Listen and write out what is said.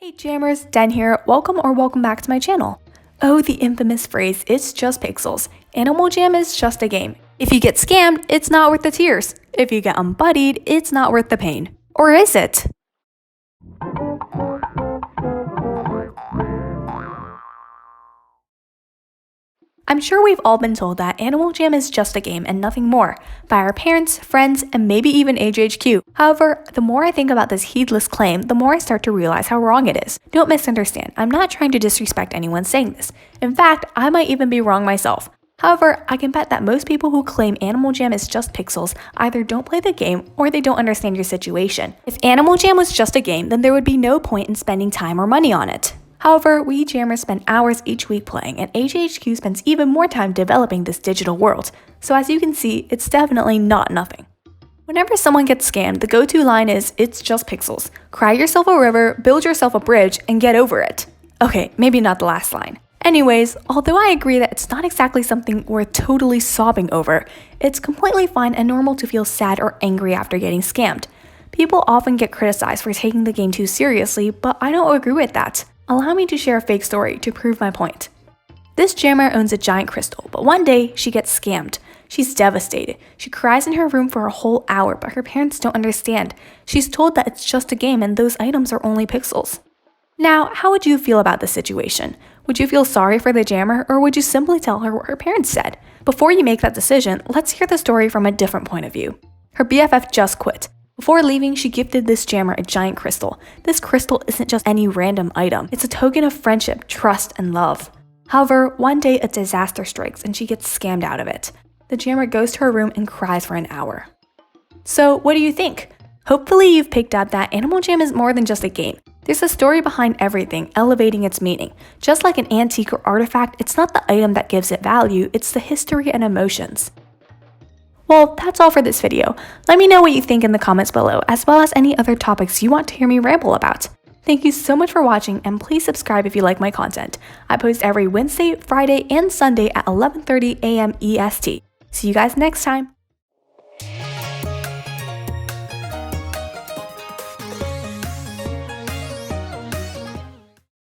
Hey Jammers, Den here. Welcome back to my channel. Oh, the infamous phrase, it's just pixels. Animal Jam is just a game. If you get scammed, it's not worth the tears. If you get unbuddied, it's not worth the pain. Or is it? I'm sure we've all been told that Animal Jam is just a game and nothing more, by our parents, friends, and maybe even HHQ. However, the more I think about this heedless claim, the more I start to realize how wrong it is. Don't misunderstand, I'm not trying to disrespect anyone saying this. In fact, I might even be wrong myself. However, I can bet that most people who claim Animal Jam is just pixels either don't play the game or they don't understand your situation. If Animal Jam was just a game, then there would be no point in spending time or money on it. However, we Jammers spend hours each week playing, and HHQ spends even more time developing this digital world, so as you can see, it's definitely not nothing. Whenever someone gets scammed, the go-to line is, it's just pixels. Cry yourself a river, build yourself a bridge, and get over it. Okay, maybe not the last line. Anyways, although I agree that it's not exactly something worth totally sobbing over, it's completely fine and normal to feel sad or angry after getting scammed. People often get criticized for taking the game too seriously, but I don't agree with that. Allow me to share a fake story to prove my point. This jammer owns a giant crystal, but one day she gets scammed. She's devastated. She cries in her room for a whole hour, but her parents don't understand. She's told that it's just a game and those items are only pixels. Now, how would you feel about this situation? Would you feel sorry for the jammer, or would you simply tell her what her parents said? Before you make that decision, let's hear the story from a different point of view. Her BFF just quit. Before leaving, she gifted this jammer a giant crystal. This crystal isn't just any random item. It's a token of friendship, trust, and love. However, one day a disaster strikes and she gets scammed out of it. The jammer goes to her room and cries for an hour. So, what do you think? Hopefully you've picked up that Animal Jam is more than just a game. There's a story behind everything, elevating its meaning. Just like an antique or artifact, it's not the item that gives it value, it's the history and emotions. Well, that's all for this video. Let me know what you think in the comments below, as well as any other topics you want to hear me ramble about. Thank you so much for watching, and please subscribe if you like my content. I post every Wednesday, Friday, and Sunday at 11:30 a.m. EST. See you guys next time.